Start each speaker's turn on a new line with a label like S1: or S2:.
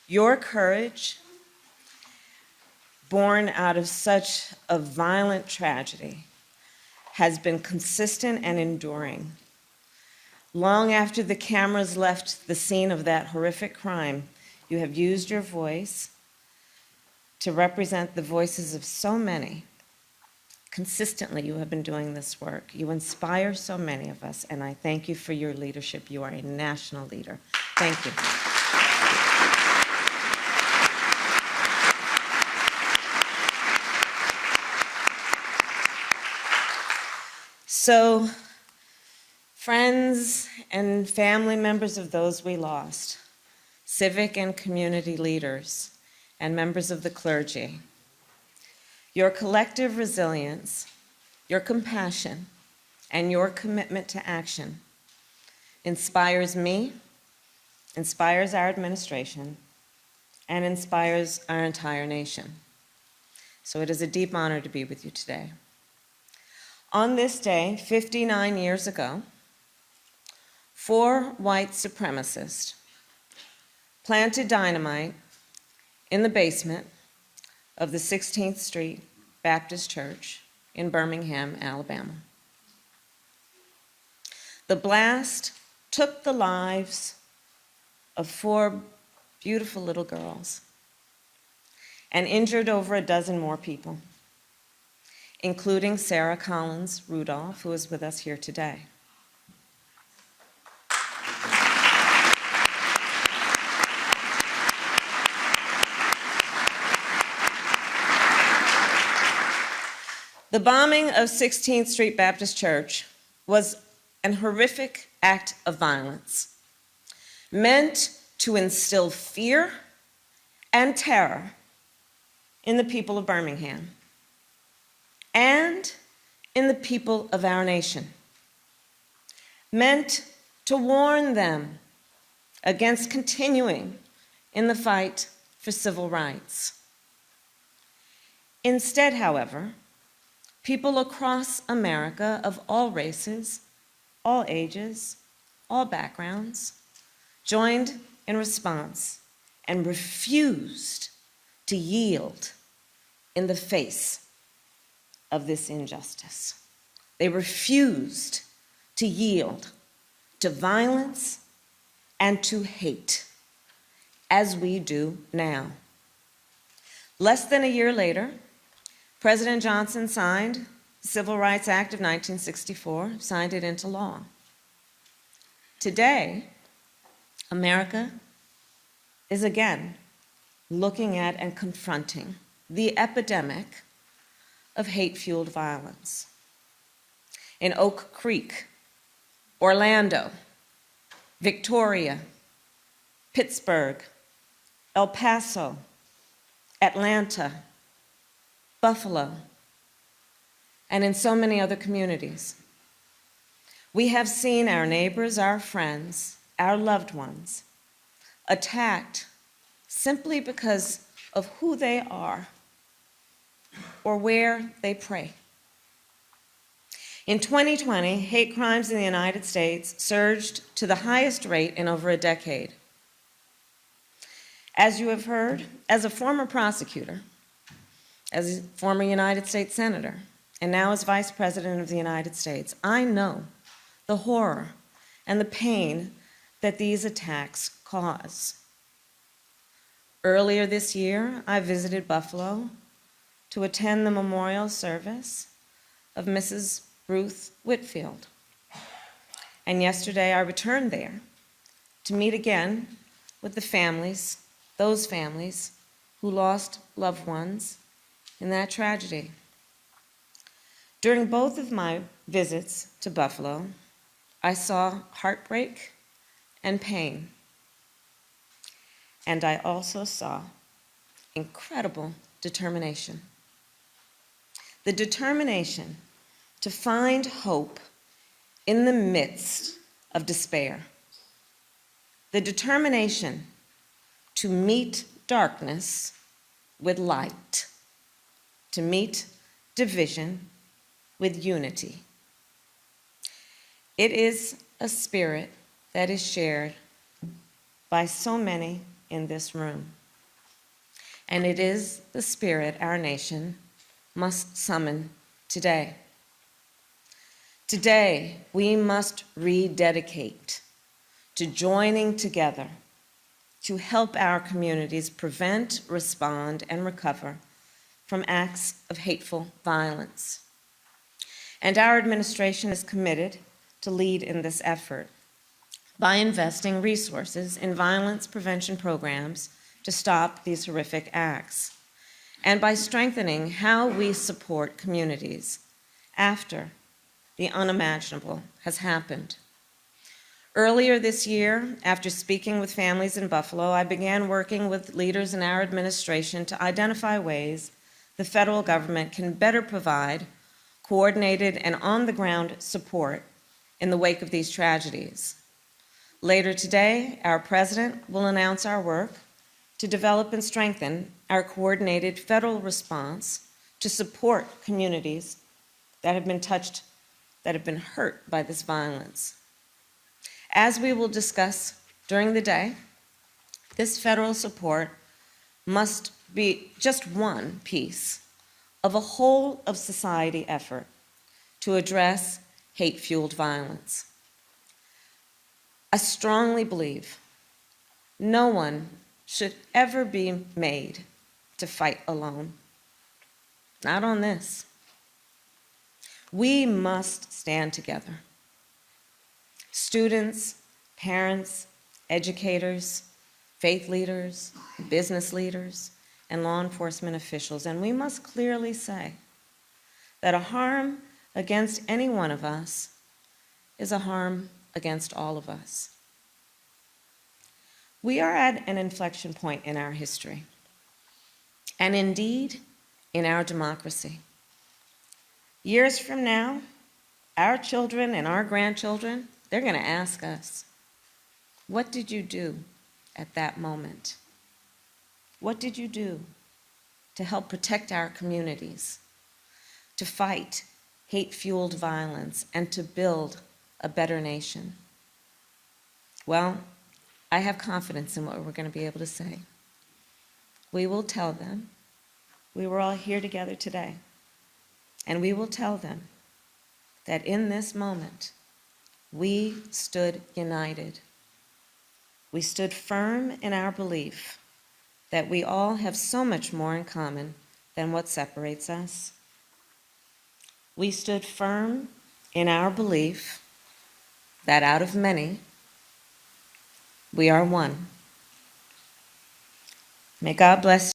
S1: Your courage, born out of such a violent tragedy, has been consistent and enduring. Long after the cameras left the scene of that horrific crime, you have used your voice to represent the voices of so many. Consistently, you have been doing this work. You inspire so many of us, and I thank you for your leadership. You are a national leader. Thank you. So, friends and family members of those we lost, civic and community leaders, and members of the clergy, your collective resilience, your compassion, and your commitment to action inspires me, inspires our administration, and inspires our entire nation. So it is a deep honor to be with you today. On this day, 59 years ago, 4 white supremacists planted dynamite in the basement of the 16th Street Baptist Church in Birmingham, Alabama. The blast took the lives of 4 beautiful little girls and injured over a dozen more people, including Sarah Collins Rudolph, who is with us here today. The bombing of 16th Street Baptist Church was an horrific act of violence meant to instill fear and terror in the people of Birmingham and in the people of our nation, meant to warn them against continuing in the fight for civil rights. Instead, however, people across America of all races, all ages, all backgrounds, joined in response and refused to yield in the face of this injustice. They refused to yield to violence and to hate, as we do now. Less than a year later, President Johnson signed the Civil Rights Act of 1964, signed it into law. Today, America is again looking at and confronting the epidemic of hate-fueled violence. In Oak Creek, Orlando, Victoria, Pittsburgh, El Paso, Atlanta, Buffalo, and in so many other communities. We have seen our neighbors, our friends, our loved ones attacked simply because of who they are or where they pray. In 2020, hate crimes in the United States surged to the highest rate in over a decade. As you have heard, as a former prosecutor, as a former United States Senator, and now as Vice President of the United States, I know the horror and the pain that these attacks cause. Earlier this year, I visited Buffalo to attend the memorial service of Mrs. Ruth Whitfield. And yesterday I returned there to meet again with the families, those families who lost loved ones in that tragedy. During both of my visits to Buffalo, I saw heartbreak and pain. And I also saw incredible determination. The determination to find hope in the midst of despair. The determination to meet darkness with light, to meet division with unity. It is a spirit that is shared by so many in this room. And it is the spirit our nation must summon today. Today, we must rededicate to joining together to help our communities prevent, respond, and recover from acts of hateful violence. And our administration is committed to lead in this effort by investing resources in violence prevention programs to stop these horrific acts, and by strengthening how we support communities after the unimaginable has happened. Earlier this year, after speaking with families in Buffalo, I began working with leaders in our administration to identify ways the federal government can better provide coordinated and on-the-ground support in the wake of these tragedies. Later today, our president will announce our work to develop and strengthen our coordinated federal response to support communities that have been hurt by this violence. As we will discuss during the day, this federal support must be just one piece of a whole of society effort to address hate-fueled violence. I strongly believe no one should ever be made to fight alone. Not on this. We must stand together. Students, parents, educators, faith leaders, business leaders, and law enforcement officials. And we must clearly say that a harm against any one of us is a harm against all of us. We are at an inflection point in our history, and indeed in our democracy. Years from now, our children and our grandchildren, they're going to ask us, what did you do at that moment? What did you do to help protect our communities, to fight hate-fueled violence, and to build a better nation? Well, I have confidence in what we're going to be able to say. We will tell them we were all here together today, and we will tell them that in this moment, we stood united. We stood firm in our belief that we all have so much more in common than what separates us. We stood firm in our belief that out of many, we are one. May God bless you.